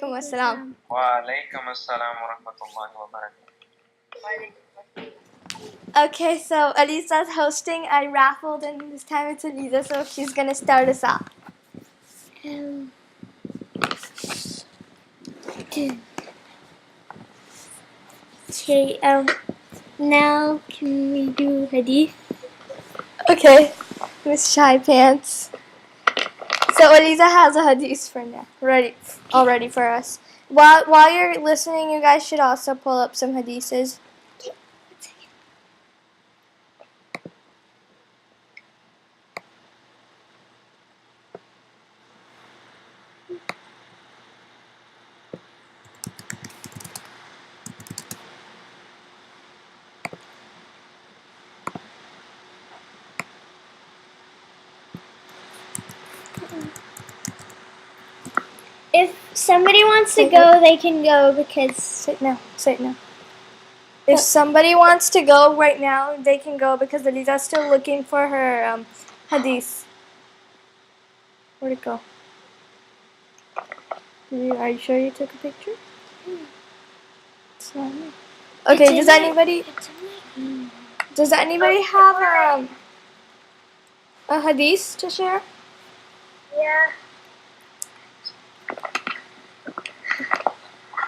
alaikum assalam. Wa alaikum assalam wa rahmatullahi wa barakatuh. Okay, so Alisa's hosting. I raffled, and this time it's Alisa, so she's gonna start us off. Okay, now can we do hadith? Okay, Miss Shy Pants. So Elisa has a hadith for now, all ready for us. While you're listening, you guys should also pull up some hadiths. If somebody wants to go, they can go because... Sit now. If somebody wants to go right now, they can go because Elisa's still looking for her hadith. Where'd it go? Are you sure you took a picture? It's not me. Okay, does anybody have a hadith to share? Yeah.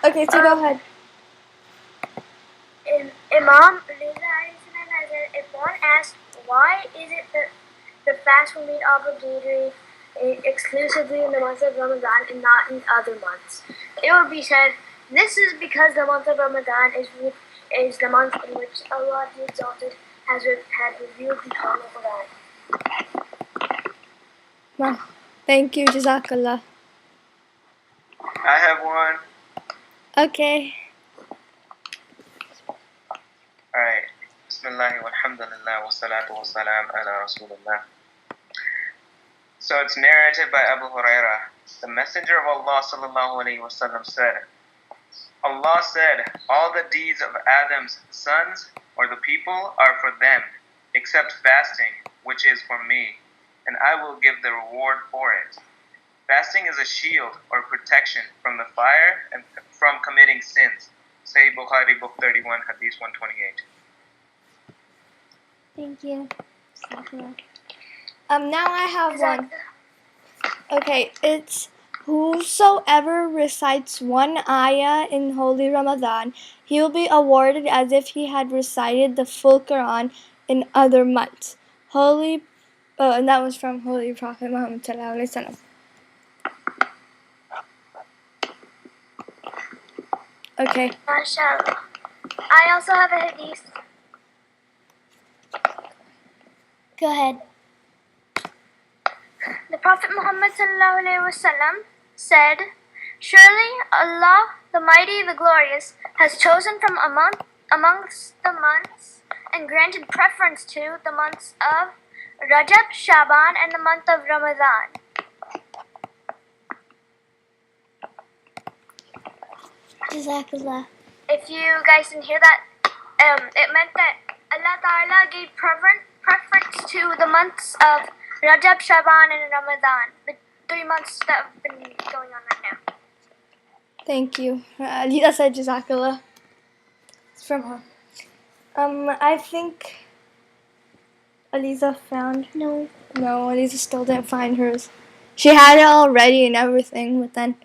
Okay, so go ahead. Imam Reza said, if one asks why is it that the fast will be obligatory exclusively in the month of Ramadan and not in other months, it would be said, this is because the month of Ramadan is the month in which Allah the Exalted had revealed the Holy Quran. Wow. Thank you, Jazakallah. I have one. Okay. Alright. Bismillah walhamdulillah wa salatu wa salam ala Rasulullah. So it's narrated by Abu Huraira. The Messenger of Allah sallallahu alayhi wa sallam said, Allah said, all the deeds of Adam's sons or the people are for them, except fasting, which is for me, and I will give the reward for it. Fasting is a shield or protection from the fire and from committing sins. Sahih Bukhari, book 31, hadith 128. Thank you. Now I have one. Okay, it's whosoever recites one ayah in Holy Ramadan, he will be awarded as if he had recited the full Quran in other months. And that was from Holy Prophet Muhammad sallallahu alaihi wasallam. Okay. MashaAllah. I also have a hadith. Go ahead. The Prophet Muhammad ﷺ said, surely Allah, the Mighty, the Glorious, has chosen from amongst the months and granted preference to the months of Rajab, Shaban, and the month of Ramadan. Jazakallah. If you guys didn't hear that, it meant that Allah Ta'ala gave preference to the months of Rajab, Shaban, and Ramadan, the 3 months that have been going on right now. Thank you. Alisa said Jazakallah. It's from her. I think Alisa found. No, Alisa still didn't find hers. She had it all ready and everything, but then.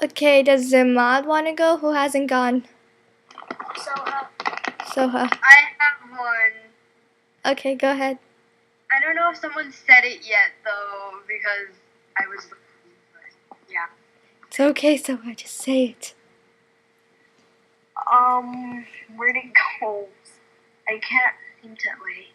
Okay, does Zimad want to go? Who hasn't gone? Soha. I have one. Okay, go ahead. I don't know if someone said it yet, though, because I was looking, but yeah. It's okay, Soha, just say it. Where'd it go? I can't seem to wait.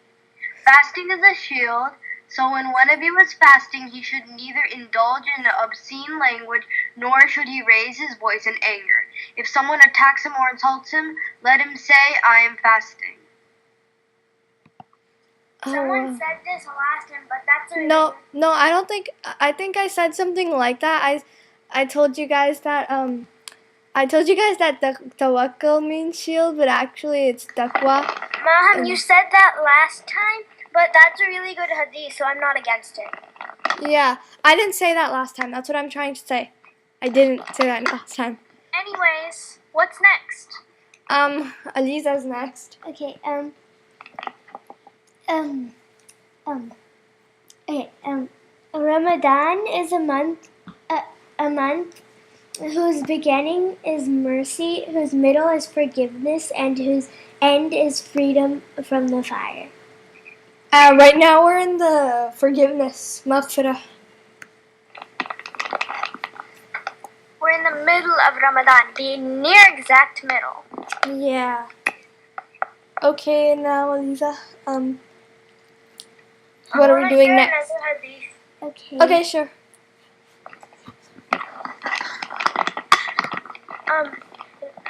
Fasting is a shield, so when one of you is fasting, he should neither indulge in obscene language, nor should he raise his voice in anger. If someone attacks him or insults him, let him say, I am fasting. Someone said this last time, but that's a No, I don't think. I think I said something like that. I told you guys that the tawakkul means shield, but actually it's taqwa. Maham, you said that last time, but that's a really good hadith, so I'm not against it. Yeah, I didn't say that last time. That's what I'm trying to say. I didn't say that last time. Anyways, what's next? Aliza's next. Okay. Okay. Ramadan is a month whose beginning is mercy, whose middle is forgiveness, and whose end is freedom from the fire. Right now we're in the forgiveness, maghfirah. We're in the middle of Ramadan, the near exact middle. Yeah. Okay, now Aliza, what are we doing next? Okay. Okay, sure.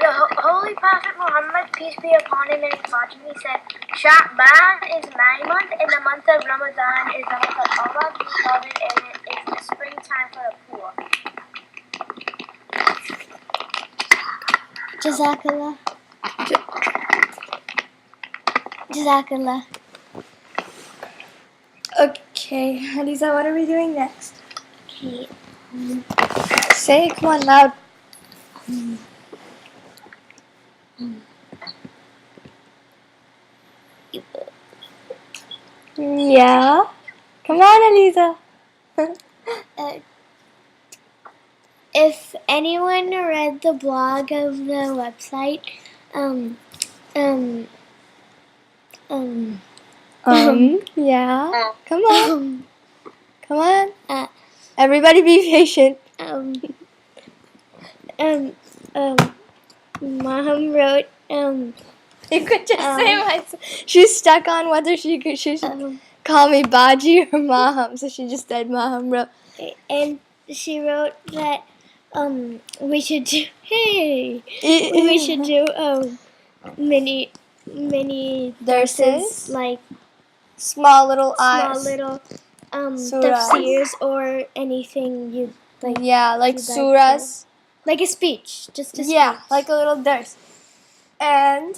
The Holy Prophet Muhammad, peace be upon him and his progeny, said, Sha'ban is my month, and the month of Ramadan is the month of Allah, beloved, and it is the springtime for the poor. Jazakallah. Jazakallah. Okay, Aliza, what are we doing next? Okay. Say it, come on, loud. Yeah. Come on, Aliza. If anyone read the blog of the website, Yeah. Come on. Come on. Uh, Everybody be patient. Mom wrote, You could just say my. She's stuck on whether she should call me Baji or Maham, so she just said Maham wrote. and she wrote that we should do we should do mini Darses? like Small little small eyes. little Surahs. tafsirs or anything you like. Yeah, like you'd like surahs. Like a speech, just a Yeah, speech. like a little dars. And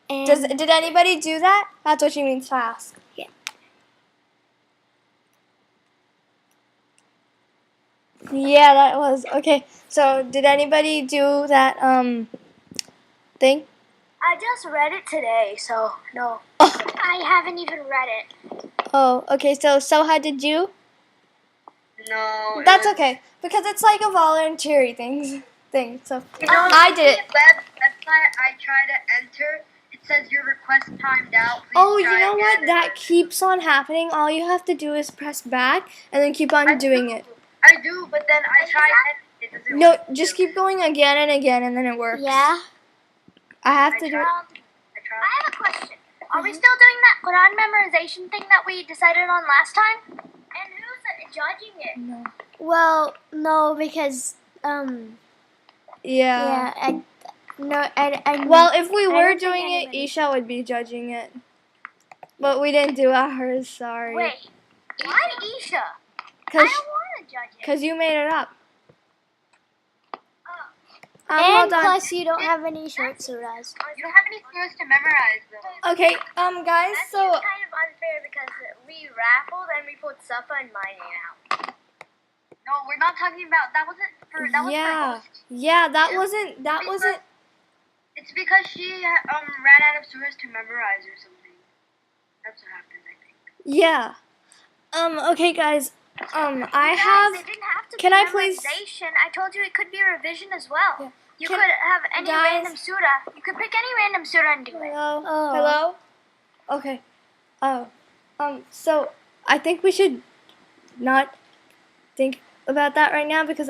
did anybody do that? That's what she means to ask. Yeah. Yeah, that was okay. So did anybody do that thing? I just read it today, so no. I haven't even read it. Oh, okay. So Soha, did you? No. That's okay because it's like a voluntary thing. So You know, I did it. Website I try to enter. It says your request timed out. Please Oh, try you know what? again. That keeps on happening. All you have to do is press back and then keep on doing it. I do, but then I try it. It doesn't No, work. just keep going again and again, and then it works. Yeah. I have to do it. I have a question. Are we still doing that Quran memorization thing that we decided on last time? And who's judging it? No. Well, no, because Yeah. I Well, if we I were don't think doing it, anybody- Isha would be judging it. But we didn't do ours, sorry. Wait, why Isha? I Cause, don't want to judge it. 'cause you made it up. and hold on. plus you don't have any short surahs. You don't have any surahs to memorize, though. Okay, guys, That so seems kind of unfair because we raffled and we put Safa and my name out. No, we're not talking about. That wasn't for. That was for yeah, host. yeah, that wasn't. It's because she ran out of surahs to memorize or something. That's what happened, I think. Yeah. Okay, guys. I Guys, have. it didn't have to Can be I please? memorization. I told you it could be revision as well. Yeah. You Can- could have any guys- random surah. You could pick any random surah and do it. Hello. Oh. Hello. Okay. Oh. So I think we should not think about that right now because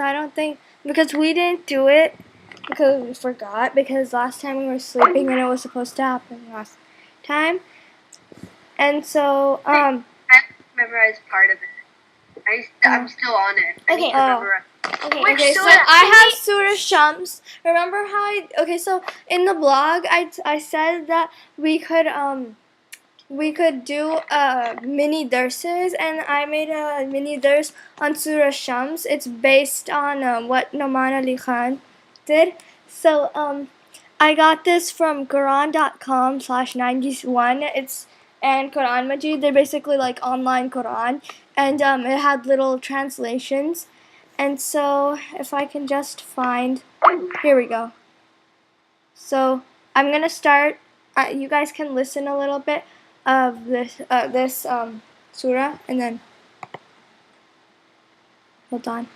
because we didn't do it because we forgot because last time we were sleeping and it was supposed to happen last time. And so I memorized part of it. I'm still on it. I need to Oh. memorize. Okay. Okay, so surah? I have Surah Shams. Remember how so in the blog I said that we could do mini darses and I made a mini dars on Surah Shams. It's based on what Noman Ali Khan did. So I got this from Quran.com/91. And Quran Majid. They're basically like online Quran, and it had little translations. And so if I can just find, here we go. So I'm gonna start. You guys can listen a little bit of this surah, and then hold on.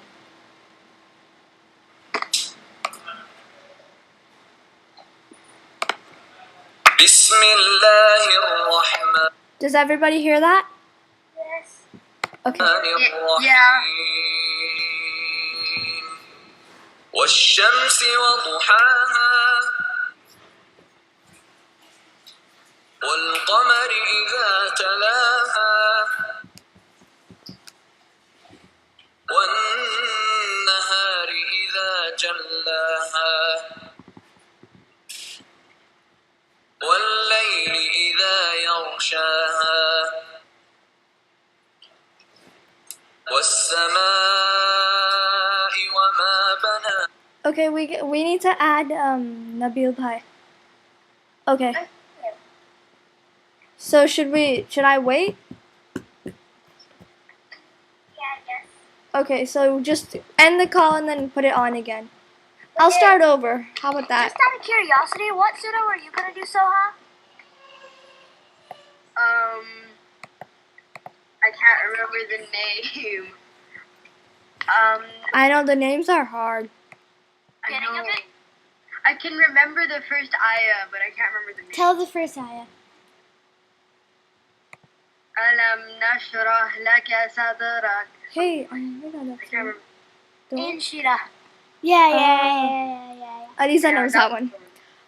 Does everybody hear that? Yes. Okay. Yeah. والشمس وضحاها والقمر إذا تلاها والنهار إذا جلاها والليل إذا يغشاها والسماء وما بناها. Okay, we need to add Nabil Bhai. Okay. So should I wait? Yeah, I guess. Okay, so just end the call and then put it on again. I'll start over. How about that? Just out of curiosity, what surah were you gonna do, Soha? I can't remember the name. I know the names are hard. I Getting know. of it? I can remember the first ayah, but I can't remember the name. Tell the first ayah. Alam nashrah laka sadrak. Hey, I got I that. can't remember. Inshira. Yeah. Aliza knows that Yeah, one.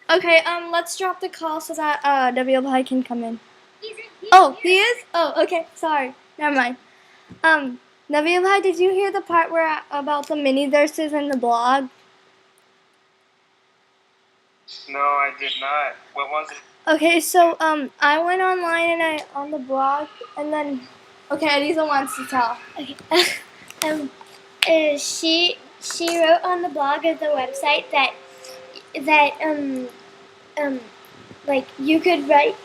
Okay, let's drop the call so that Nabil Bhai can come in. He's Oh, he is? Oh, okay, sorry. Never mind. Nabil Bhai, did you hear the part where about the mini verses in the blog? No, I did not. What was it? Okay, so I went online and on the blog, and then Aliza wants to tell. Okay. She wrote on the blog of the website that like you could write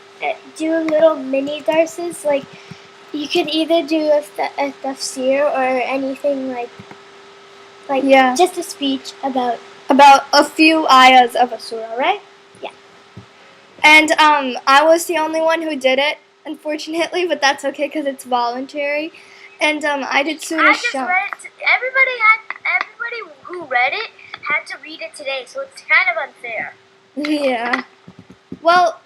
do little mini darses, like you could either do a tafsir or anything like Yeah. just a speech about A few ayahs of a surah, right? Yeah. And I was the only one who did it, unfortunately, but that's okay because it's voluntary. And I did Surah I just Shams. read it. Everybody who read it had to read it today, so it's kind of unfair. Yeah. Well,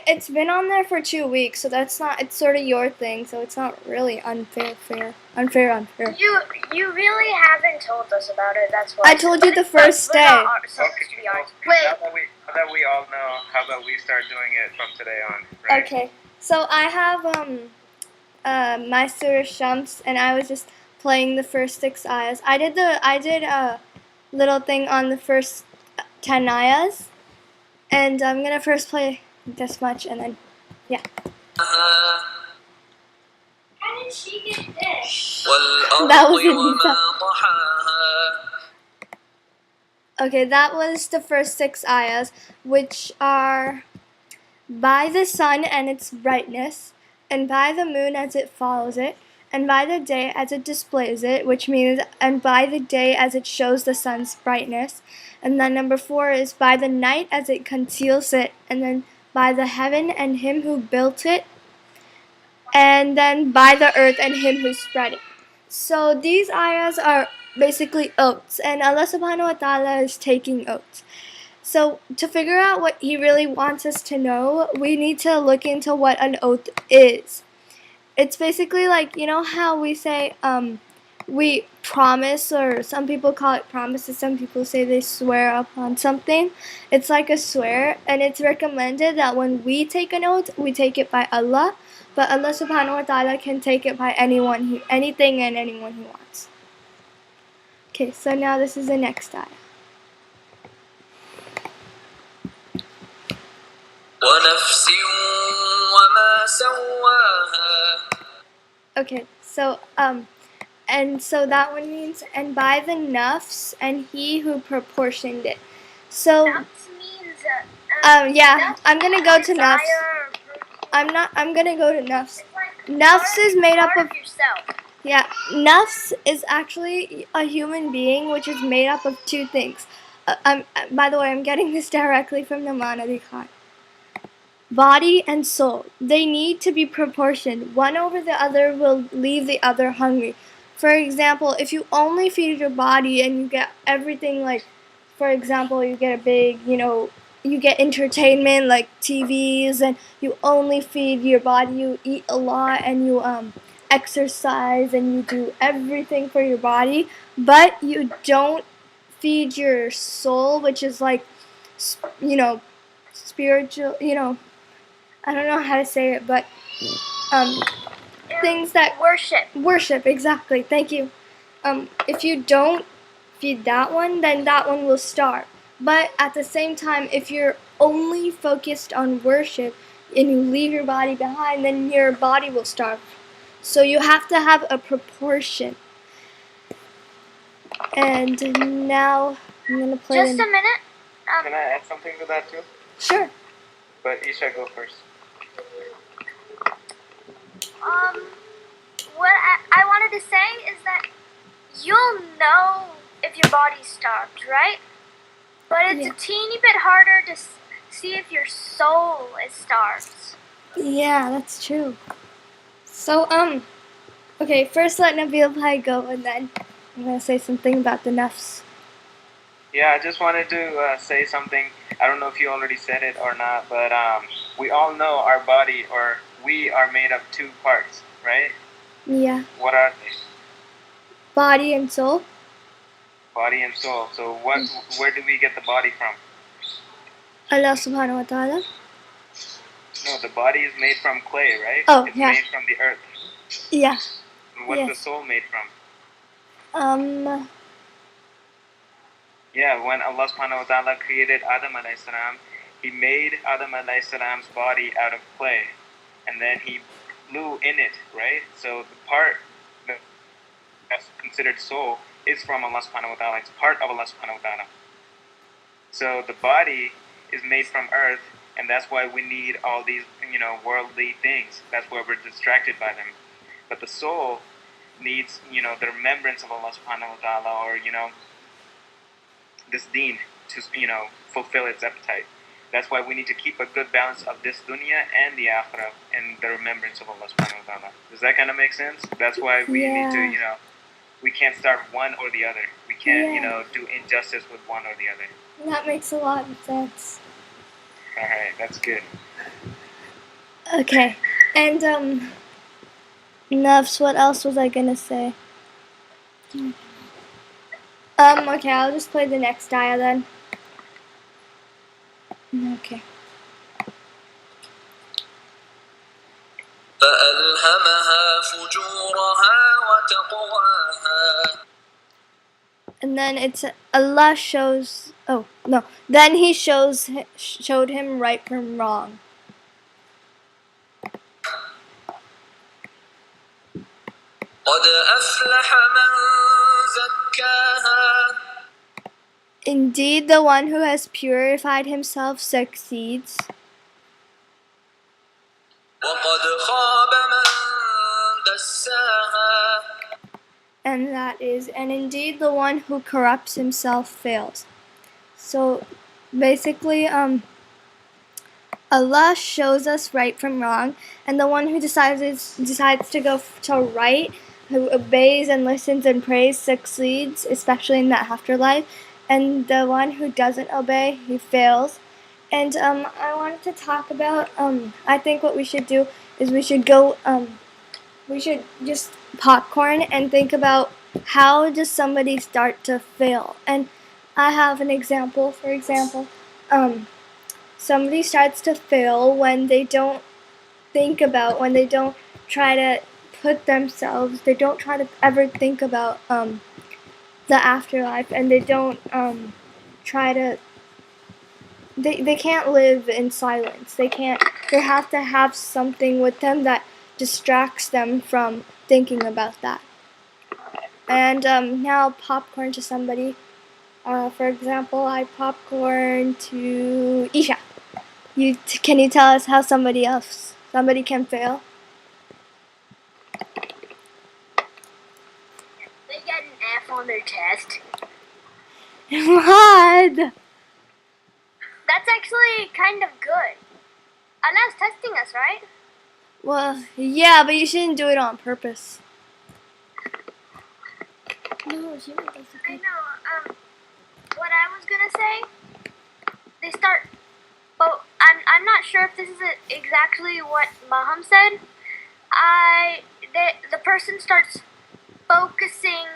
it's been on there for 2 weeks, so that's not. It's sort of your thing, so it's not really unfair. You really haven't told us about it. That's why I told you the first We're day. not supposed to be ours. Wait. Now that we all know, how about we start doing it from today on, right? Okay. So I have my Surah Shams, and I was just playing the first 6 ayahs. I did a little thing on the first 10 ayahs, and I'm gonna first play this much, and then How did she get this? That was Elisa. Okay, that was the first 6 ayahs, which are by the sun and its brightness, and by the moon as it follows it, and by the day as it displays it, which means, and by the day as it shows the sun's brightness. And then number 4 is by the night as it conceals it, and then by the heaven and him who built it, and then by the earth and him who spread it. So these ayahs are basically oaths, and Allah subhanahu wa ta'ala is taking oaths. So to figure out what he really wants us to know, we need to look into what an oath is. It's basically like, you know how we say we promise, or some people call it promises, some people say they swear upon something. It's like a swear, and it's recommended that when we take an oath, we take it by Allah, but Allah subhanahu wa ta'ala can take it by anything and anyone he wants. Okay, so now this is the next ayah. ونفس وما سواها. Okay, so and so that one means, and by the nafs and he who proportioned it. So Nafs means yeah, I'm gonna go to nafs. desire, I'm gonna go to nafs. it's like Nafs is made up part of yourself. Yeah, nafs is actually a human being which is made up of two things. By the way, I'm getting this directly from the Manadi Khan. Body and soul. They need to be proportioned. One over the other will leave the other hungry. For example, if you only feed your body and you get everything like, for example, you get a big, you get entertainment like TVs, and you only feed your body, you eat a lot, and you exercise, and you do everything for your body, but you don't feed your soul, which is like, spiritual, I don't know how to say it, but um, things that worship, exactly. Thank you. If you don't feed that one, then that one will starve. But at the same time, if you're only focused on worship and you leave your body behind, then your body will starve. So you have to have a proportion. And now I'm gonna play. Just a minute. Can I add something to that too? Sure. But Isha, go first. What I wanted to say is that you'll know if your body's starved, right? But it's a teeny bit harder to see if your soul is starved. Yeah, that's true. So, okay, first let Nabil Bhai go, and then I'm going to say something about the nafs. Yeah, I just wanted to say something. I don't know if you already said it or not, but we all know our body, or we are made of two parts, right? Yeah. What are they? Body and soul. Body and soul. So where do we get the body from? Allah subhanahu wa ta'ala. No, the body is made from clay, right? Oh, it's yeah. made from the earth. Yeah. And what's the soul made from? Yeah, when Allah subhanahu wa ta'ala created Adam alayhi salam, He made Adam alayhi salam's body out of clay. And then He blew in it, right? So the part that's considered soul is from Allah subhanahu wa ta'ala. It's part of Allah subhanahu wa ta'ala. So the body is made from earth, and that's why we need all these, worldly things. That's why we're distracted by them. But the soul needs, the remembrance of Allah subhanahu wa ta'ala, or, this deen to, fulfill its appetite. That's why we need to keep a good balance of this dunya and the akhirah and the remembrance of Allah subhanahu wa ta'ala. Does that kind of make sense? That's why we need to, we can't start one or the other. We can't, do injustice with one or the other. That makes a lot of sense. Alright, that's good. Okay. And, nafs, what else was I gonna say? Okay, I'll just play the next ayah then. Okay. فألهمها فجورها وتقواها. And then it's Allah shows. Oh no! Then He showed him right from wrong. قد أفلح من زكاها. Indeed, the one who has purified himself succeeds. وقد خاب من دساها. And indeed, the one who corrupts himself fails. So, basically, Allah shows us right from wrong, and the one who decides to go to right, who obeys and listens and prays, succeeds, especially in that afterlife. And the one who doesn't obey, he fails. And I wanted to talk about. I think what we should do is we should just popcorn and think about how does somebody start to fail. And I have an example. For example, somebody starts to fail when they don't when they don't try to put themselves, they don't try to ever think about the afterlife, and they don't try to, they can't live in silence. They have to have something with them that distracts them from thinking about that. And now popcorn to somebody. For example, I popcorn to Isha. Can you tell us how somebody can fail? on their chest. Imad. That's actually kind of good. Allah's testing us, right? Well, yeah, but you shouldn't do it on purpose. No, she doesn't. I know. What I was gonna say, they start. But I'm not sure if this is exactly what Maham said. The person starts focusing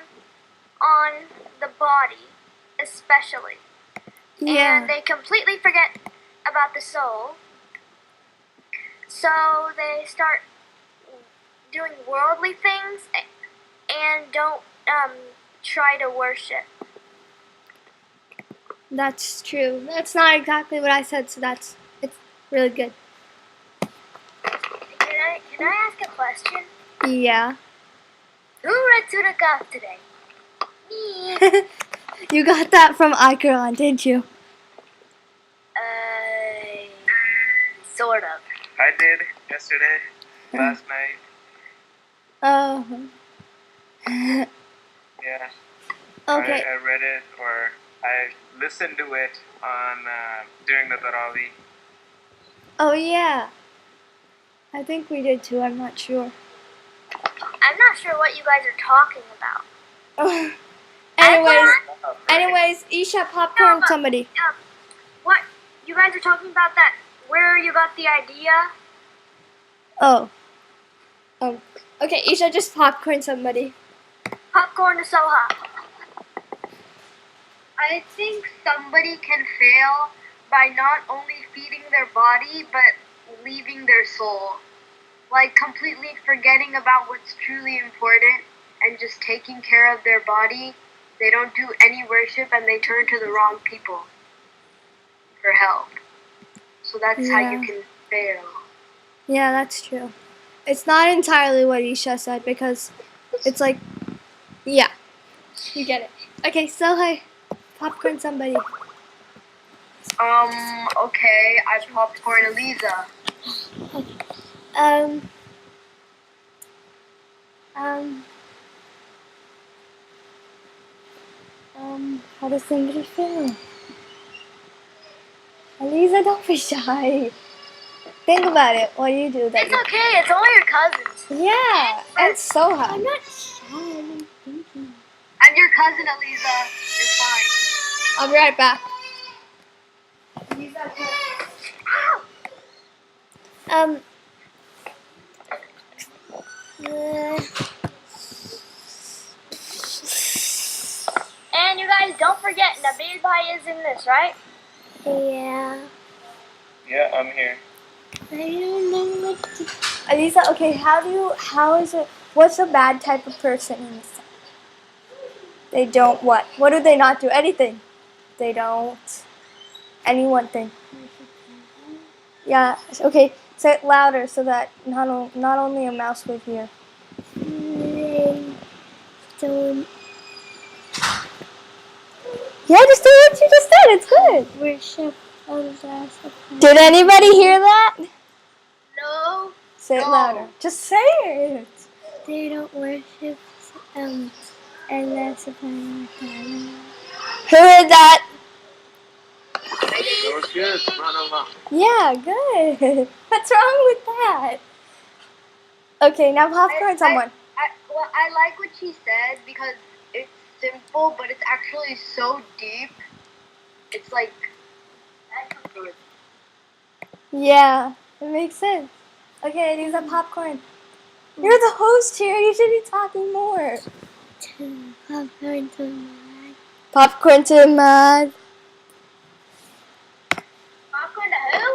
on the body, especially, Yeah. and they completely forget about the soul. So they start doing worldly things and don't try to worship. That's true. That's not exactly what I said, so it's really good. Can I ask a question? Yeah. Who read Surah Kahf today? Me. You got that from Ikeron, didn't you? Sort of. I did yesterday, last night. Oh. Yeah. Okay. I read it, or I listened to it on during the Tarawih. Oh, yeah. I think we did too. I'm not sure. I'm not sure what you guys are talking about. anyways, Isha, popcorn, somebody. What? You guys are talking about that, where you got the idea? Oh. Okay, Isha, just popcorn, somebody. Popcorn to Soha. I think somebody can fail by not only feeding their body, but leaving their soul. Like completely forgetting about what's truly important and just taking care of their body. They don't do any worship and they turn to the wrong people for help. So that's how you can fail. Yeah, that's true. It's not entirely what Isha said because it's like, yeah, you get it. Okay, so hi, popcorn, somebody. Okay, I popcorn Eliza. How does somebody feel? Eliza, don't be shy. Think about it. What do you do? It's okay, it's only your cousins. Yeah, and Soha. I'm not shy. I'm thinking. I'm your cousin Eliza. You're fine. I'll be right back. And you guys don't forget, Nabil Bhai is in this, right? Yeah. Yeah, I'm here. I don't know what to. Eliza, okay, how is it, what's a bad type of person in this? They don't what? What do they not do? Anything. They don't. Any one thing. Yeah, okay, say it louder so that not only a mouse would hear. They don't Yeah, just do what you just said. It's good. worship Allah subhanahu. Did anybody hear that? No. Say it louder. Just say it. They don't worship Allah subhanahu wa ta'ala. Who heard that? That was good. SubhanAllah. Yeah, good. What's wrong with that? Okay, now popcorn, someone. I like what she said because it's simple, but it's actually so deep. It's like, good. Yeah, it makes sense. Okay, these are popcorn. You're the host here. You should be talking more. Popcorn to mad. Popcorn to Imad. Popcorn to who?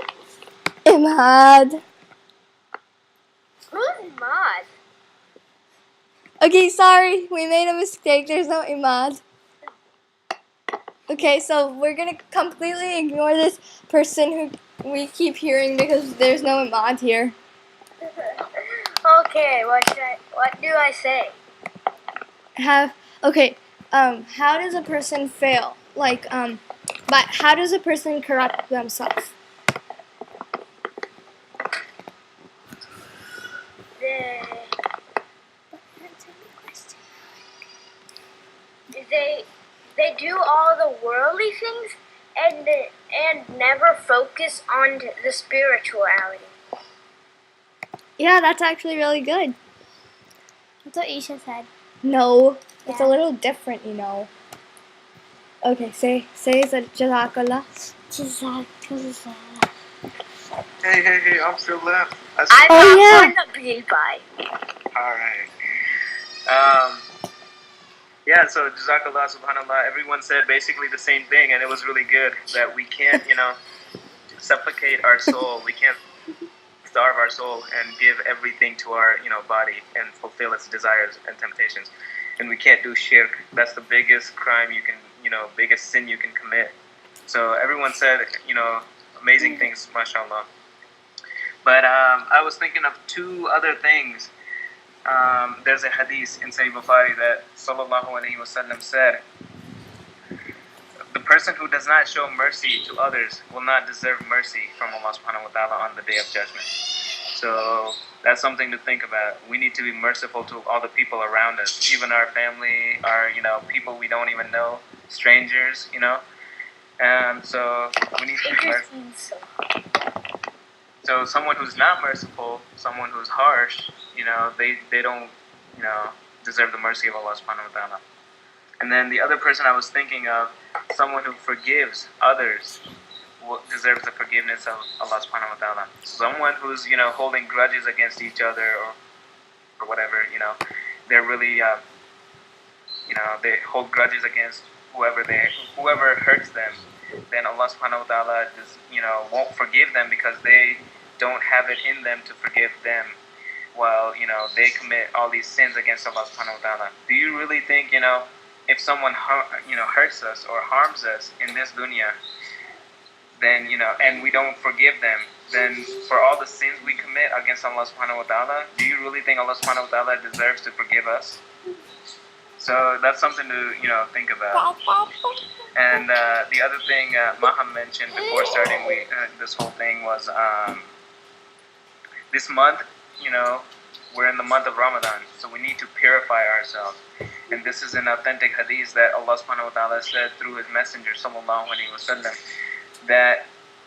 Imad. Who's Mod? Okay, sorry. We made a mistake. There's no Imad. Okay, so we're going to completely ignore this person who we keep hearing because there's no Imad here. Okay, what do I say? How does a person fail? Like, but how does a person corrupt themselves? worldly things and never focus on the spirituality. Yeah, that's actually really good. That's what Isha said. No, it's a Yeah. little different, you know. Okay, say Jazakallah. Jazakallah. Hey, I'm still left. Oh, yeah. Alright. Yeah, so Jazakallah, subhanallah, everyone said basically the same thing, and it was really good that we can't, supplicate our soul. We can't starve our soul and give everything to our, body and fulfill its desires and temptations. And we can't do shirk. That's the biggest crime you can, biggest sin you can commit. So everyone said, amazing things, mashallah. But I was thinking of two other things. There's a hadith in Sahih Bukhari that Sallallahu Alaihi Wasallam said, the person who does not show mercy to others will not deserve mercy from Allah Subhanahu Wa Ta'ala on the Day of Judgment. So that's something to think about. We need to be merciful to all the people around us, even our family, our people we don't even know, strangers, And so we need to be merciful. So someone who's not merciful, someone who's harsh, they don't, deserve the mercy of Allah Subhanahu Wa Ta'ala. And then the other person I was thinking of, someone who forgives others deserves the forgiveness of Allah Subhanahu Wa Ta'ala. Someone who's, holding grudges against each other or whatever, they're really, they hold grudges against whoever hurts them, then Allah Subhanahu Wa Ta'ala just, won't forgive them because they don't have it in them to forgive them while, they commit all these sins against Allah Subhanahu Wa Ta'ala. Do you really think, if someone, hurts us or harms us in this dunya, then, and we don't forgive them, then for all the sins we commit against Allah Subhanahu Wa Ta'ala, do you really think Allah Subhanahu Wa Ta'ala deserves to forgive us? So that's something to, think about. And the other thing Maham mentioned before starting this whole thing was this month, we're in the month of Ramadan, so we need to purify ourselves. And this is an authentic hadith that Allah Subhanahu Wa Ta'ala said through His Messenger Sallallahu Alaihi Wasallam, that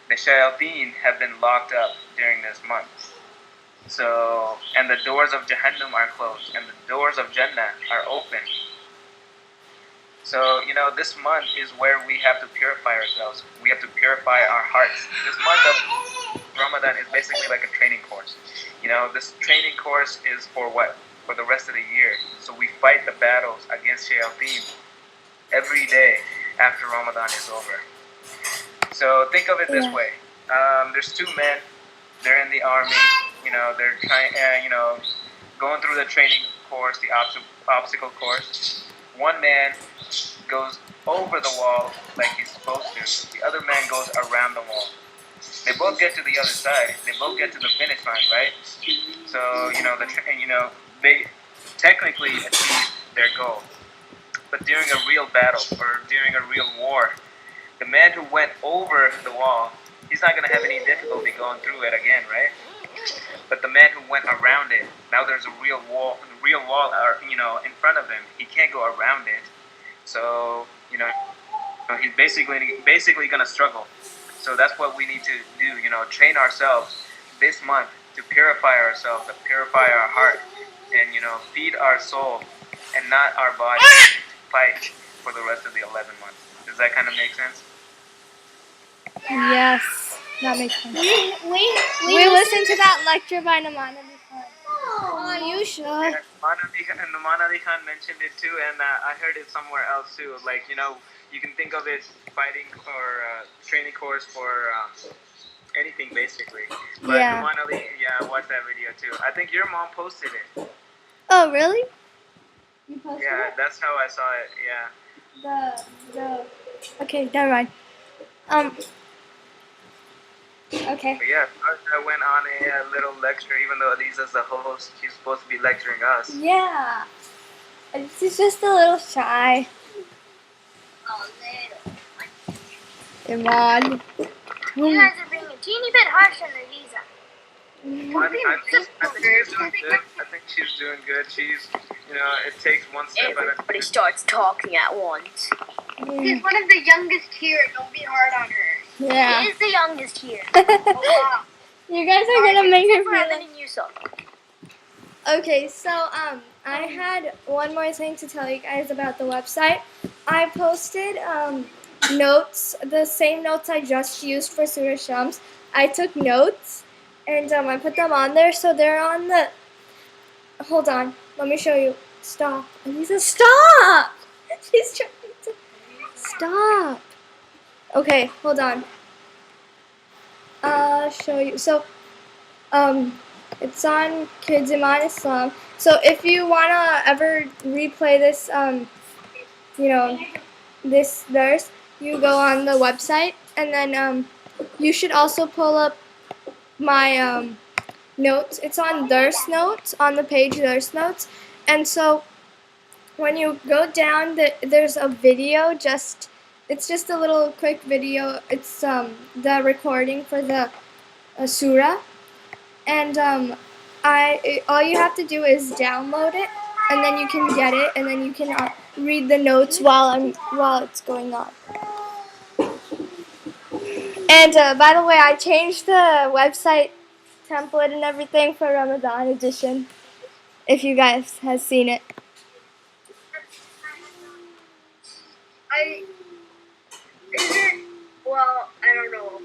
the shayateen have been locked up during this month. So, and the doors of Jahannam are closed, and the doors of Jannah are open. So, this month is where we have to purify ourselves. We have to purify our hearts. This month of Ramadan is basically like a training course. This training course is for what? For the rest of the year. So we fight the battles against shayateen every day after Ramadan is over. So think of it this way. There's two men. They're in the army. They're trying, going through the training course, the obstacle course. One man goes over the wall like he's supposed to. The other man goes around the wall. They both get to the other side. They both get to the finish line, right? So they technically achieve their goal. But during a real battle or during a real war, the man who went over the wall, he's not going to have any difficulty going through it again, right? But the man who went around it, now there's a real wall, in front of him. He can't go around it. So, he's basically going to struggle. So that's what we need to do, train ourselves this month to purify ourselves, to purify our heart, and, feed our soul and not our body to fight for the rest of the 11 months. Does that kind of make sense? Yes, that makes sense. We listened to that lecture by Naman Ali Khan. Oh, you should. Yeah, Naman Ali Khan mentioned it too, and I heard it somewhere else too. Like, you can think of it fighting or training course for anything basically. But Yeah. Naman Ali, I watched that video too. I think your mom posted it. Oh, really? You posted Yeah, it? that's how I saw it. Yeah. Okay, never mind. Okay. But yeah, I went on a little lecture, even though Aliza's the host, she's supposed to be lecturing us. Yeah. She's just a little shy. Iman. You guys are being a teeny bit harsh on Aliza. I think she's doing good. I think she's doing good. She's, it takes one step at a time. Everybody starts talking at once. She's one of the youngest here. Don't be hard on her. Yeah. She is the youngest here. Oh, wow. You guys are gonna make her Except for feel Evan like... and Yusuf. Okay, so I had one more thing to tell you guys about the website. I posted notes, the same notes I just used for Surah Shams. I took notes and I put them on there, so they're on the... Hold on, let me show you. Stop. Elisa, stop! She's trying to... Stop. Okay, hold on. I'll show you. So, it's on Kids Iman Islam. So if you wanna ever replay this, this verse, you go on the website, and then you should also pull up my notes. It's on Thirst Notes, on the page Thirst Notes, and so when you go down, there's a video. It's just a little quick video. It's the recording for the surah. And all you have to do is download it, and then you can get it, and then you can read the notes while it's going on. And by the way, I changed the website template and everything for Ramadan edition. If you guys have seen it. Well, I don't know.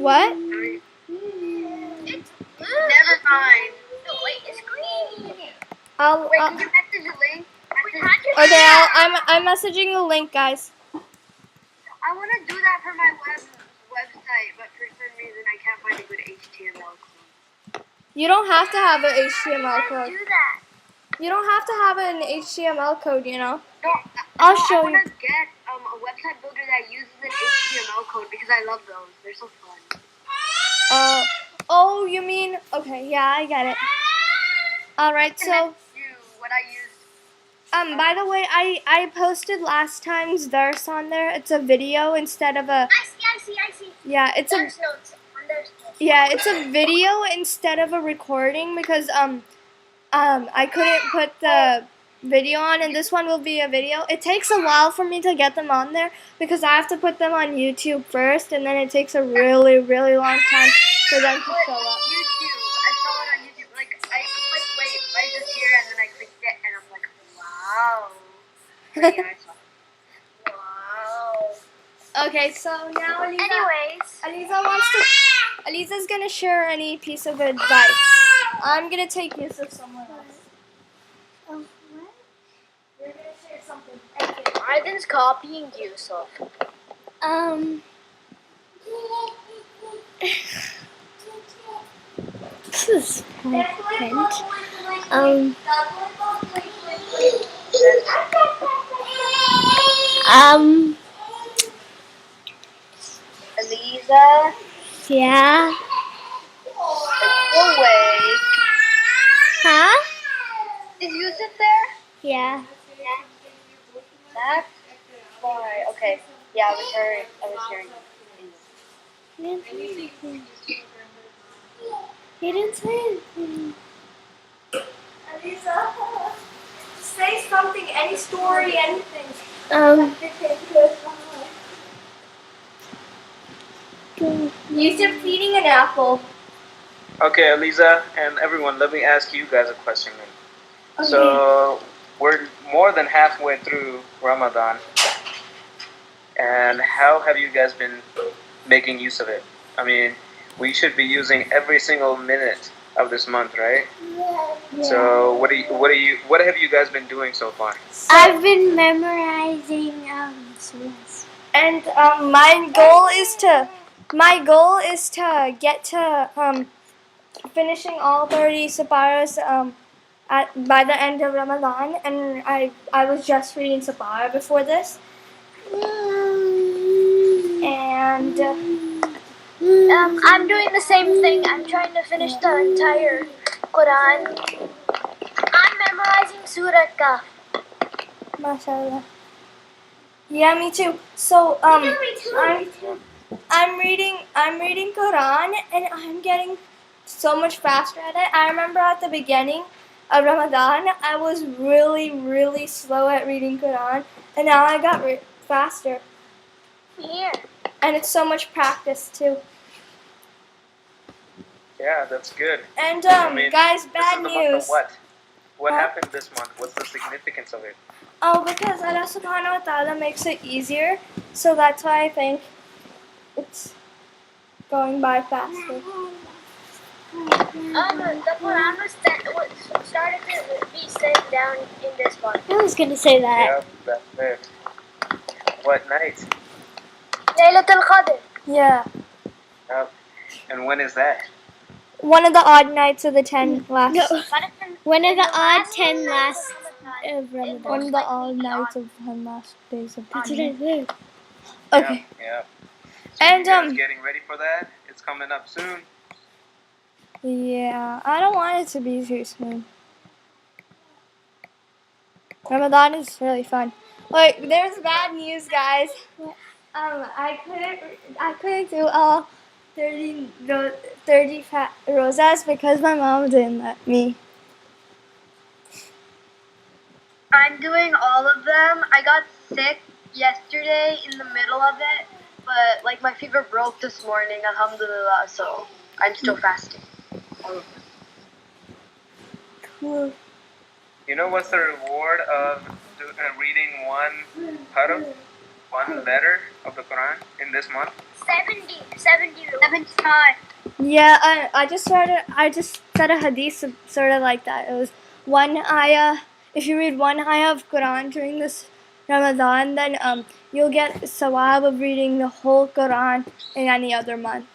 What? Never mind. Wait, it's green. Wait, can you message the link? Okay, I'm messaging the link, guys. I want to do that for my website, but for some reason I can't find a good HTML code. You don't have to have an HTML code. Do that. You don't have to have an HTML code, No, I'll show I you. want to get a website builder that uses an HTML code because I love those. They're so fun. Oh, you mean, okay, yeah, I get it. Alright, so, What I used. by the way, I posted last time's verse on there. It's a video instead of a, I see. yeah, it's a, There's notes. There's notes. yeah, it's a video instead of a recording because, I couldn't put the video on, and this one will be a video. It takes a while for me to get them on there because I have to put them on YouTube first, and then it takes a really, really long time for them to show up. YouTube. I saw it on YouTube. Like, I clicked wait right just here, and then I clicked it, and I'm like, wow. Yeah, I saw it. Wow. Okay, so now Anyways. Aliza's gonna share any piece of advice. I'm gonna take use of someone else. Oh, what? You're gonna share something. Ivan's copying Yusuf. This is my friend. Eliza, Yeah. awake. Huh? Is Yusuf there? Yeah. That's why. Okay. Yeah, I was hearing. He didn't say anything. Aliza, say something, any story, anything. Yusuf eating an apple. Okay, Eliza and everyone, let me ask you guys a question then. Okay. So, we're more than halfway through Ramadan, and how have you guys been making use of it? I mean, we should be using every single minute of this month, right? Yeah. So, what have you guys been doing so far? I've been memorizing surahs. And my goal is to get to finishing all 30 separas by the end of Ramadan, and I was just reading separa before this, and I'm doing the same thing. I'm trying to finish the entire Quran. I'm memorizing Surah Kahf. mashallah. Yeah, me too. So I'm reading Quran, and I'm getting so much faster at it. I remember at the beginning of Ramadan, I was really, really slow at reading Quran, And now I got faster. Here. And it's so much practice too. Yeah, that's good. And I mean, guys, this bad is the month of news. what? What Huh? happened this month? What's the significance of it? Oh, because Allah subhanahu wa ta'ala makes it easier. So that's why I think it's going by faster. The Quran started to be sent down in this month. I was gonna say that. Yeah, that's it. What night? Laylatul Qadr. Yeah. And when is that? One of the odd nights of the 10 last. No. One of the odd last 10 night last of of Ramadan. One of the odd nights of 10 last days of That's what I said. Okay. Yeah. And You guys getting ready for that? It's coming up soon. yeah, I don't want it to be too soon. Ramadan is really fun. Like, there's bad news, guys. I couldn't do all 30 rosas because my mom didn't let me. I'm doing all of them. I got sick yesterday in the middle of it, but like my fever broke this morning, alhamdulillah, so I'm still fasting. All of them. Cool. You know what's the reward of reading one harf, one letter of the Quran in this month? 70 75. Yeah, I just said a hadith sort of like that. It was one ayah. If you read one ayah of Quran during this Ramadan, then you'll get sawab of reading the whole Quran in any other month.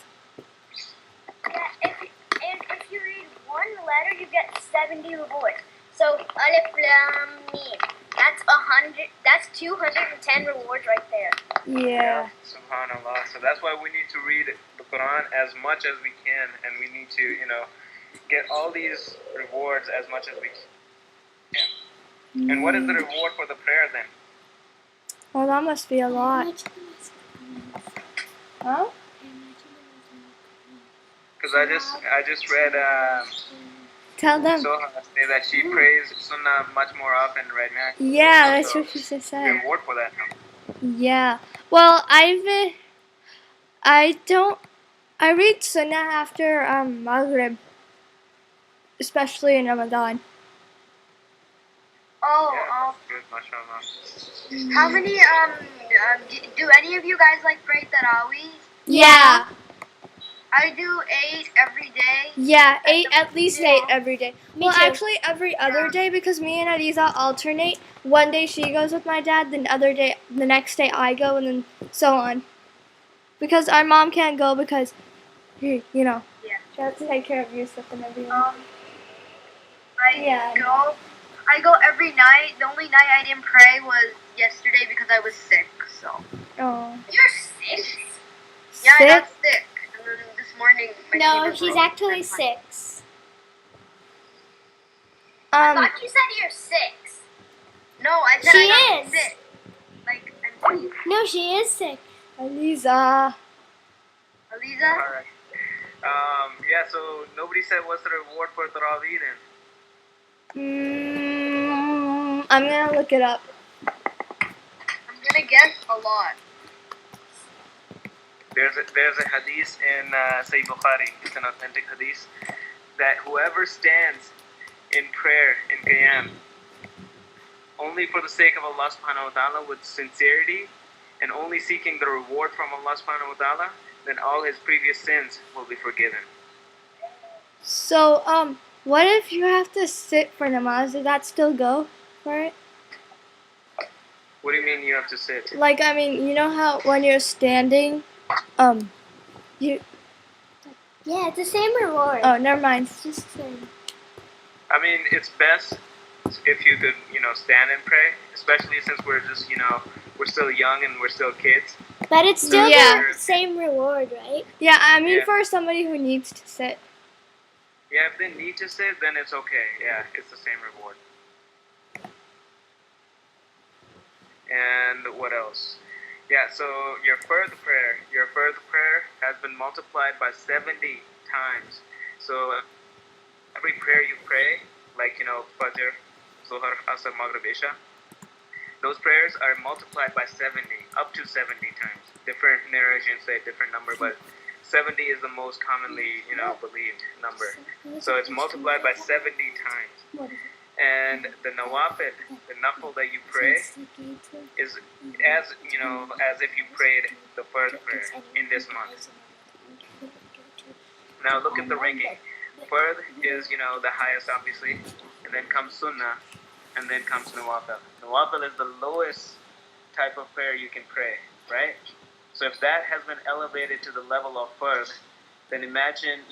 Yeah, if you read one letter, you get 70 rewards. So Alif Lam Mim. That's 100. That's 210 rewards right there. Yeah. Subhanallah. So that's why we need to read the Quran as much as we can, and we need to, get all these rewards as much as we can. And what is the reward for the prayer then? Well, that must be a lot. Huh? Because I just read Tell them. Soha say that she prays Sunnah much more often right now. Yeah, that's So what she just the said. reward for that. Yeah. Well, I read Sunnah after Maghrib, especially in Ramadan. Oh, Yeah, that's good, mashallah. how many do any of you guys like pray tarawih? Yeah. I do 8 every day. Yeah, at least 8 every day. Me Well, too. actually, every other day because me and Aliza alternate. One day she goes with my dad, then the next day I go, and then so on. Because our mom can't go because, she has to take care of Yusuf and everyone. I go every night. The only night I didn't pray was yesterday because I was sick. So. Oh. You're 6. Yeah, I Sick? got sick. And then this morning, my No, fever she's broke. actually 6. I thought you said you're 6. No, I said She I got is. sick. Like, I'm sick. No, she is sick. Aliza. Aliza? Alright. Yeah, so nobody said what's the reward for Tarawih then? I'm gonna look it up. I'm gonna guess a lot. There's a hadith in Sahih Bukhari. It's an authentic hadith that whoever stands in prayer in Qiyam only for the sake of Allah subhanahu wa ta'ala with sincerity and only seeking the reward from Allah subhanahu wa ta'ala, then all his previous sins will be forgiven. So, what if you have to sit for namaz? Does that still go for it? What do you mean you have to sit? Like, I mean, you know how when you're standing, you. Yeah, it's the same reward. Oh, never mind. It's just the same. I mean, it's best if you could, stand and pray, especially since we're just, we're still young and we're still kids. But it's still Yeah. the same reward, right? Yeah, I mean, Yeah. for somebody who needs to sit. Yeah, if they need to sit, then it's okay. Yeah, it's the same reward. And what else? Yeah, so your further prayer has been multiplied by 70 times. So every prayer you pray, like, Fajr, Zuhr, Asr, Maghrib, Isha, those prayers are multiplied by 70, up to 70 times. Different narrations say a different number, but 70 is the most commonly, believed number. So it's multiplied by 70 times. And the nawafil, the nafil that you pray, is as if you prayed the first prayer in this month. Now look at the ranking. Fard is, the highest, obviously, and then comes sunnah, and then comes nawafil. Nawafil is the lowest type of prayer you can pray, right? So if that has been elevated to the level of fard, then imagine,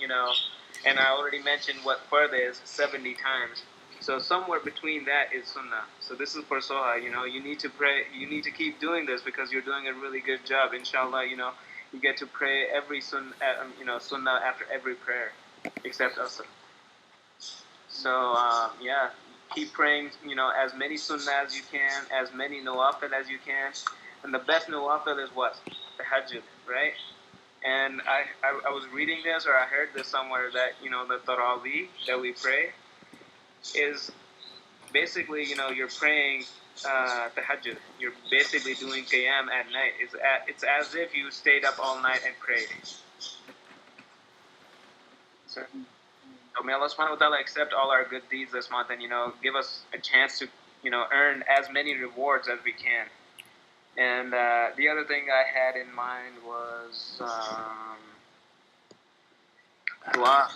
and I already mentioned what fard is 70 times. So somewhere between that is sunnah. So this is for soha, you need to pray, you need to keep doing this because you're doing a really good job. Inshallah, you get to pray every sunnah after every prayer, except asr. So, keep praying, as many sunnah as you can, as many nawafil as you can. And the best nawafil is what? The tahajjud, right? And I was reading this, or I heard this somewhere, that, the tarawih that we pray is basically, you're praying tahajjud. You're basically doing qiyam at night. It's as if you stayed up all night and prayed. So may Allah subhanahu wa ta'ala accept all our good deeds this month and, give us a chance to, earn as many rewards as we can. And the other thing I had in mind was dua.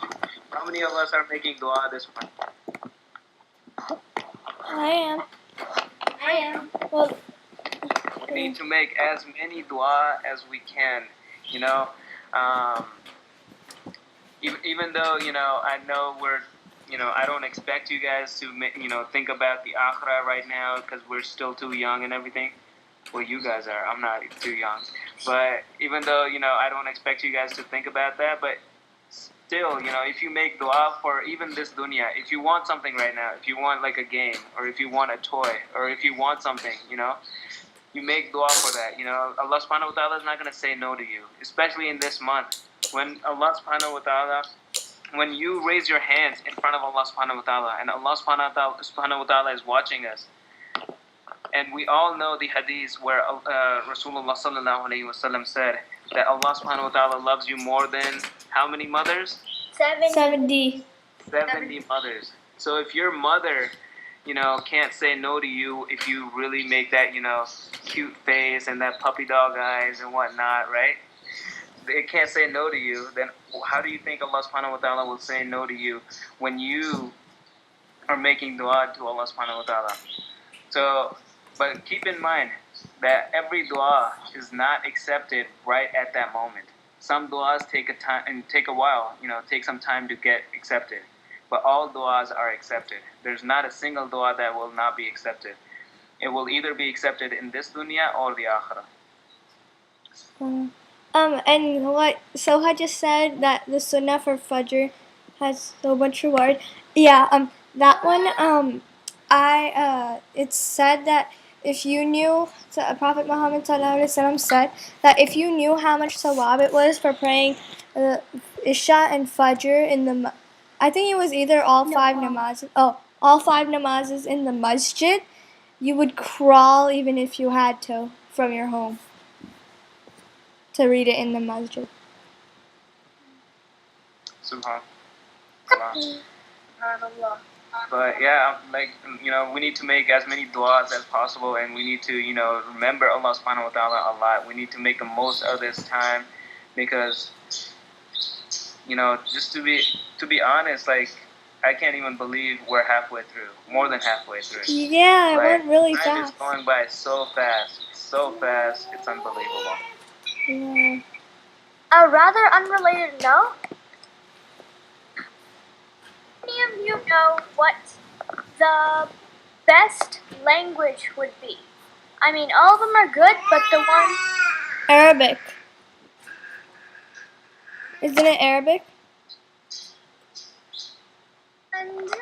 How many of us are making dua this month? I am. Well, We need to make as many dua as we can, even though, I know I don't expect you guys to, think about the akhirah right now because we're still too young and everything. Well, you guys are. I'm not too young. But even though, I don't expect you guys to think about that, but still, if you make dua for even this dunya, if you want something right now, if you want like a game, or if you want a toy, or if you want something, you make dua for that. Allah subhanahu wa ta'ala is not going to say no to you, especially in this month. When Allah subhanahu wa ta'ala, when you raise your hands in front of Allah subhanahu wa ta'ala, and Allah subhanahu wa ta'ala is watching us, and we all know the hadith where Rasulullah sallallahu alayhi wa sallam said that Allah subhanahu wa ta'ala loves you more than how many mothers? 70. 70 mothers. So if your mother, can't say no to you if you really make that, cute face and that puppy dog eyes and whatnot, right? It can't say no to you, then how do you think Allah subhanahu wa ta'ala will say no to you when you are making dua to Allah subhanahu wa ta'ala? So, but keep in mind that every dua is not accepted right at that moment. Some duas take a while, take some time to get accepted. But all duas are accepted. There's not a single dua that will not be accepted. It will either be accepted in this dunya or the akhirah. And what Soha just said, that the sunnah for Fajr has so much reward. Yeah, that one, it's said that if you knew, Prophet Muhammad ﷺ said that if you knew how much sawab it was for praying Isha and Fajr in the, I think it was either all five namazes in the masjid, you would crawl even if you had to from your home to read it in the masjid. Subhanallah. But yeah, we need to make as many du'as as possible, and we need to, remember Allah subhanahu wa ta'ala a lot. We need to make the most of this time because, just to be honest, I can't even believe we're halfway through, more than halfway through. Yeah, it went really fast. Time is going by so fast, it's unbelievable. Yeah. A rather unrelated note. Any of you know what the best language would be? I mean, all of them are good, but the one... Arabic. Isn't it Arabic? And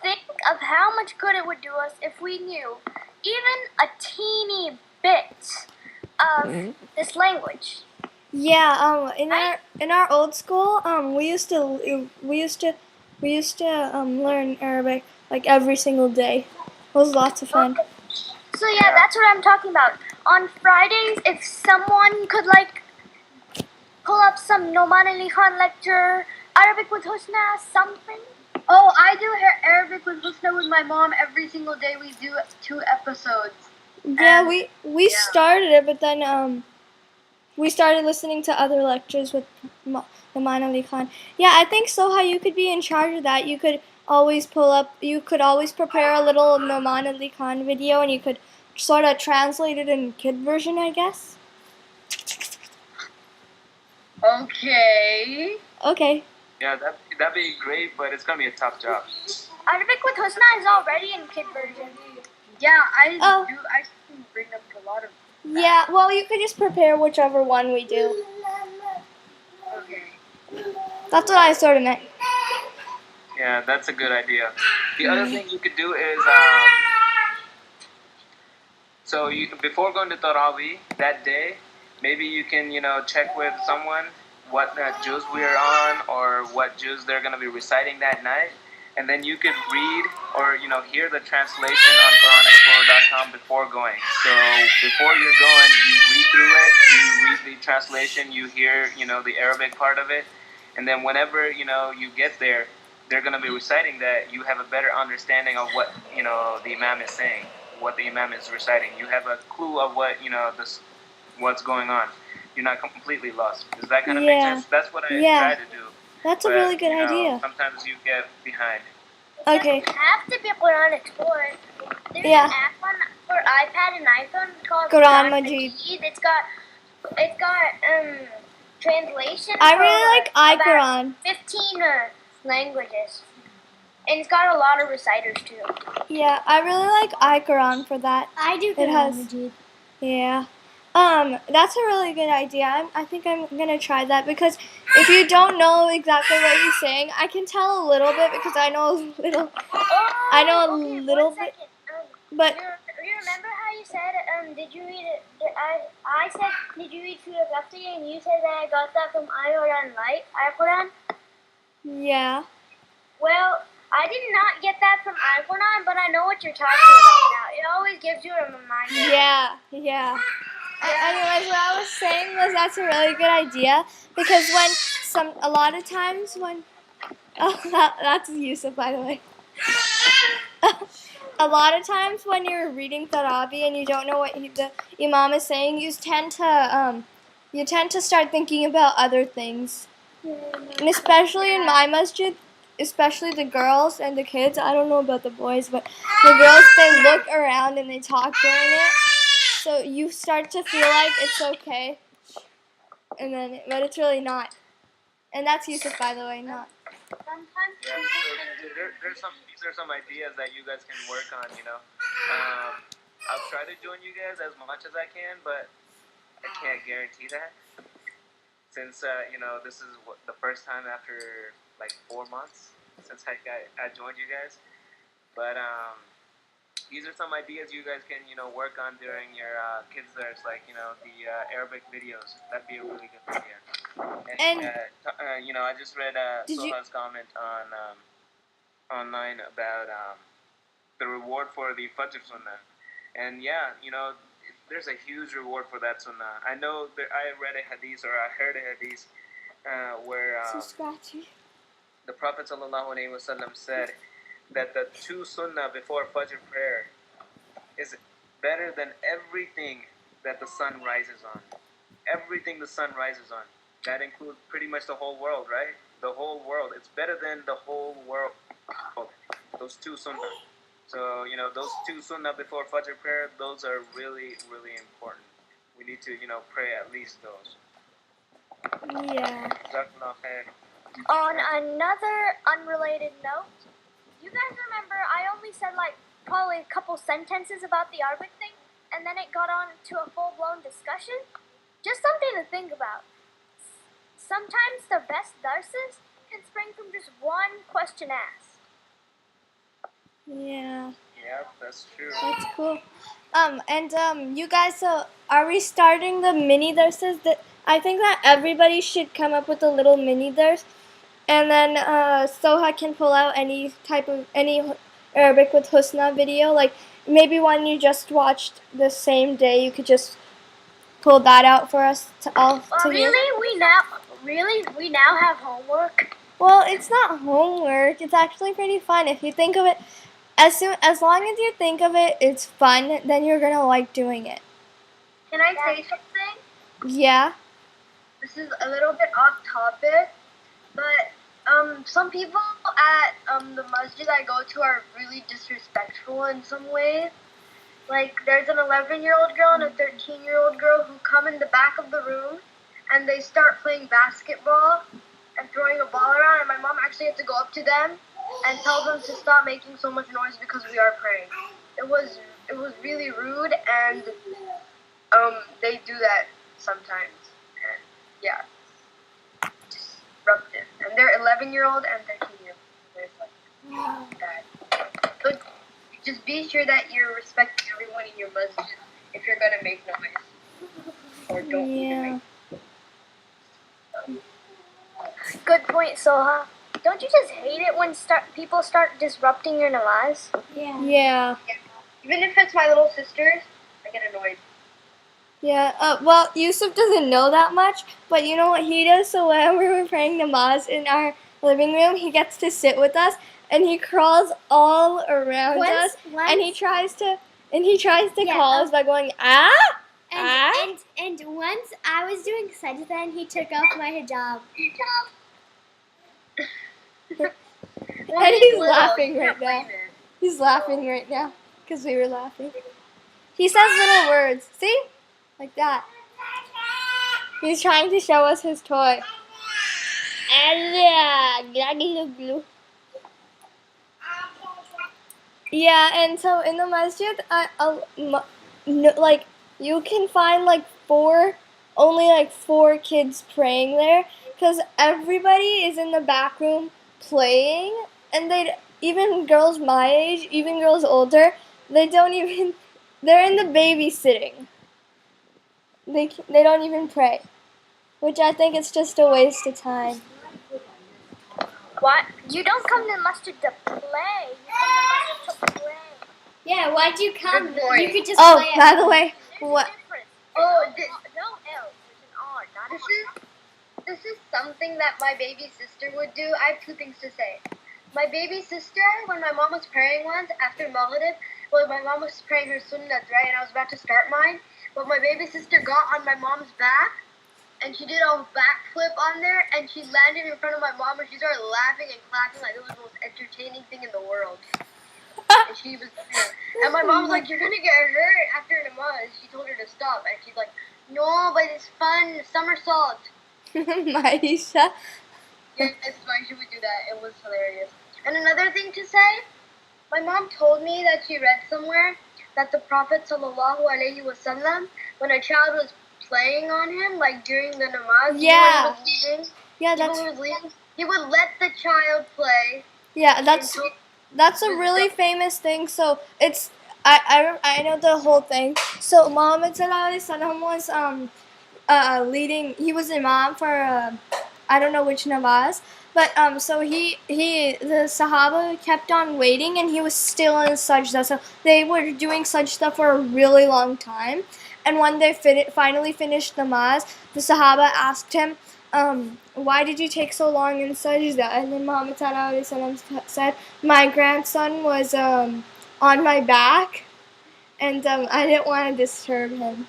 think of how much good it would do us if we knew even a teeny bit of this language. Yeah, in our old school, we used to learn Arabic like every single day. It was lots of fun. So yeah, that's what I'm talking about. On Fridays, if someone could like pull up some Noman Ali Khan lecture, Arabic with Husna, something. Oh, I do Arabic with Husna with my mom every single day. We do 2 episodes. Yeah, And- we yeah. started it, but then we started listening to other lectures with Naman Ali Khan. Yeah, I think Soha, you could be in charge of that. You could always prepare a little Naman Ali Khan video, and you could sort of translate it in kid version, I guess. Okay. Okay. Yeah, that'd be great, but it's gonna be a tough job. Arabic with Husna is already in kid version. Yeah, I Oh. do. I can bring up a lot of. Yeah, well, you could just prepare whichever one we do. Okay. That's what I sort of meant. Yeah, that's a good idea. The other thing you could do is, so you before going to Tarawih that day, maybe you can check with someone what juz we're on or what juz they're gonna be reciting that night, and then you could read or hear the translation on QuranExplorer.com before going. So before you're going, you read through it, you read the translation, you hear the Arabic part of it, and then whenever you get there, they're going to be reciting that. You have a better understanding of what the Imam is saying, what the Imam is reciting. You have a clue of what what's going on. You're not completely lost. Does that kind of make sense? That's what I try to do. That's a really good idea. Sometimes you get behind. Okay. It doesn't have to be Quran Explorer. There's Yeah. an app for iPad and iPhone called Quran Majid. It's got translation. I for, really like about iQuran. 15 languages, and it's got a lot of reciters too. Yeah, I really like iQuran for that. I do It has- Quran Majid. Yeah. That's a really good idea. I think I'm gonna try that because if you don't know exactly what he's saying, I can tell a little bit because I know a little. I know a Okay, little 1 bit, second. but You remember how you said, did you read it? I said, did you read Surah Al-Fatih? And you said that I got that from iQuran, right? iQuran? yeah. Well, I did not get that from iQuran, but I know what you're talking about now. It always gives you a reminder. Yeah. Anyways, what I was saying was that's a really good idea because a lot of times when that's Yusuf, by the way. A lot of times when you're reading Tarawih and you don't know what the Imam is saying, you tend to start thinking about other things, and especially in my masjid, especially the girls and the kids. I don't know about the boys, but the girls, they look around and they talk during it. So you start to feel like it's okay, but it's really not. And that's Yusuf, by the way, not. Sometimes Yeah, so these are some ideas that you guys can work on. I'll try to join you guys as much as I can, but I can't guarantee that since this is the first time after like 4 months since I joined you guys. But these are some ideas you guys can work on during your kids' there's like the Arabic videos. That'd be a really good idea. And I just read Soha's comment on online about the reward for the Fajr Sunnah, and there's a huge reward for that Sunnah. I know that I read a hadith or I heard a hadith where So scratchy. the Prophet ﷺ said that the 2 sunnah before Fajr prayer is better than everything that the sun rises on. Everything the sun rises on. That includes pretty much the whole world, right? The whole world. It's better than the whole world. Those 2 sunnah. So, those 2 sunnah before Fajr prayer, those are really, really important. We need to, pray at least those. Yeah. On another unrelated note, you guys remember I only said like probably a couple sentences about the Arabic thing, and then it got on to a full-blown discussion? Just something to think about. Sometimes the best darses can spring from just one question asked. Yeah. Yeah, that's true. That's cool. You guys, are we starting the mini darses? I think that everybody should come up with a little mini dars, and then Soha can pull out any Arabic with Husna video. Like maybe one you just watched the same day, you could just pull that out for us to all to hear? We now have homework. Well, it's not homework. It's actually pretty fun. If you think of it, as long as you think of it, it's fun. Then you're gonna like doing it. Can I say something? Yeah. This is a little bit off topic, but some people at the masjid I go to are really disrespectful in some ways. Like, there's an 11-year-old girl and a 13-year-old girl who come in the back of the room, and they start playing basketball and throwing a ball around, and my mom actually had to go up to them and tell them to stop making so much noise because we are praying. It was really rude, and they do that sometimes, and yeah, disruptive. And they're 11-year-old and 13-year-old. There's like that. So just be sure that you're respecting everyone in your masjid if you're gonna make noise, or don't Yeah. make. Good point, Soha. Don't you just hate it when people start disrupting your namaz? Yeah. Yeah. Even if it's my little sisters, I get annoyed. Yeah. Well, Yusuf doesn't know that much, but you know what he does? So whenever we're praying namaz in our living room, he gets to sit with us, and he crawls all around us, and he tries to Yeah, call us by going ah. And once I was doing sajda and he took off my hijab. And he's laughing right now. He's laughing right now because we were laughing. He says little words. See? Like that. He's trying to show us his toy. Yeah, and so in the masjid, like you can find like only like 4 kids praying there, because everybody is in the back room playing, and even girls my age, even girls older, they're in the babysitting. They don't even pray, which I think is just a waste of time. What? You don't come to the masjid to play. You come to the masjid to pray. Yeah, why'd you come? Good boy. You could just Oh, play at by the home. way, There's what? a difference. Oh, No L. There's an R, not an this is something that my baby sister would do. I have 2 things to say. My baby sister, when my mom was praying once after Maghrib, well, my mom was praying her sunnat, right, and I was about to start mine, but my baby sister got on my mom's back, and she did a backflip on there, and she landed in front of my mom, and she started laughing and clapping like it was the most entertaining thing in the world. And she was, and my mom was like, "You're gonna get hurt after namaz." She told her to stop, and she's like, "No, but it's fun, somersault." Maisha. Yes, why she would do that. It was hilarious. And another thing to say, my mom told me that she read somewhere that the Prophet ﷺ, when a child was playing on him, like during the namaz, Yeah. when he was leading, Yeah, he would let the child play. Yeah, that's a really famous thing. So it's I know the whole thing. So Muhammad Sallallahu Alaihi Wasallam was leading. He was imam for I don't know which namaz, but so the Sahaba kept on waiting, and he was still in sajda. So they were doing sajda for a really long time, and when they finally finished namaz, the Sahaba asked him, why did you take so long in sajda? And then Muhammad Sallallahu Alaihi Wasallam said, my grandson was on my back, and I didn't want to disturb him.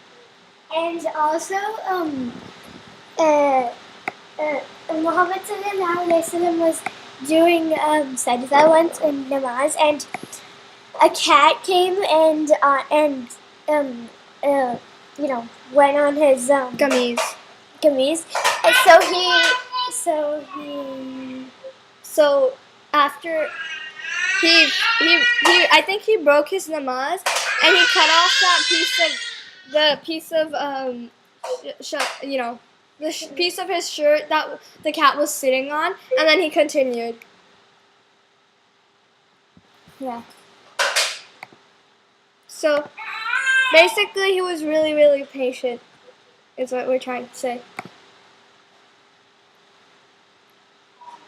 And also, Muhammad sallallahu alaihi wasallam was doing sajda once in namaz, and a cat came and went on his Gamis. kameez, and So after he I think he broke his namaz, and he cut off that piece of piece of his shirt that the cat was sitting on, and then he continued. Yeah. So basically, he was really, really patient, is what we're trying to say.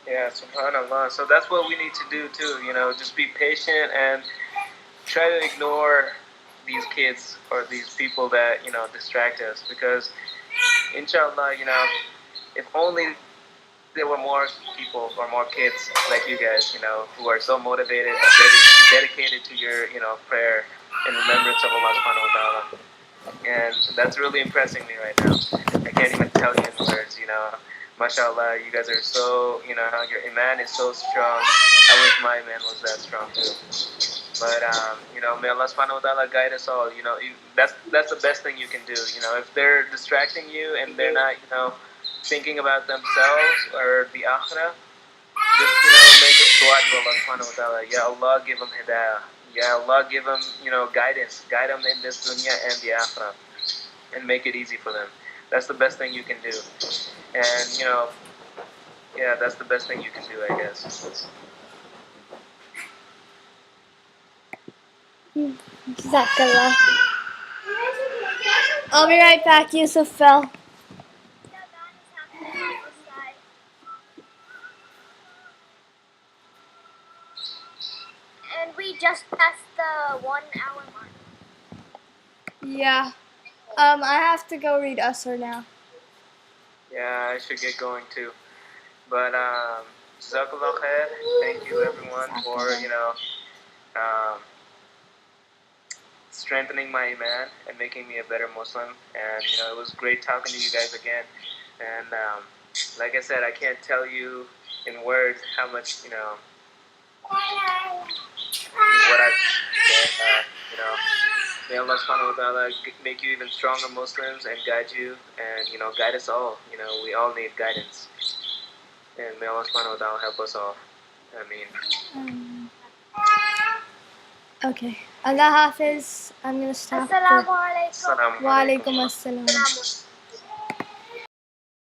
Yeah, subhanAllah. So that's what we need to do too, just be patient and try to ignore these kids or these people that distract us, because inshallah, if only there were more people or more kids like you guys, who are so motivated and dedicated to your prayer and remembrance of Allah subhanahu wa ta'ala. And that's really impressing me right now. I can't even tell you in words, mashallah, you guys are so, your iman is so strong. I wish my iman was that strong too. But may Allah subhanahu wa ta'ala guide us all. That's the best thing you can do. If they're distracting you and they're not, thinking about themselves or the akhirah, just make a dua to Allah subhanahu wa ta'ala. Ya Allah, give them hidayah. Ya Allah, give them guidance. Guide them in this dunya and the akhirah, and make it easy for them. That's the best thing you can do. And yeah, that's the best thing you can do, I guess. Jazakallah. I'll be right back, Yusuf fell. And we just passed the 1 hour mark. Yeah. I have to go read Usr now. Yeah, I should get going too. But Jazakallah khair. Thank you everyone for strengthening my iman and making me a better Muslim. And it was great talking to you guys again. And like I said, I can't tell you in words how much what I've may Allah subhanahu wa ta'ala make you even stronger Muslims and guide you, and guide us all. We all need guidance, and may Allah subhanahu wa ta'ala help us all. Ameen. Okay. Allah Hafiz. I'm gonna stop. Assalamu alaikum. Wa alaikum assalam.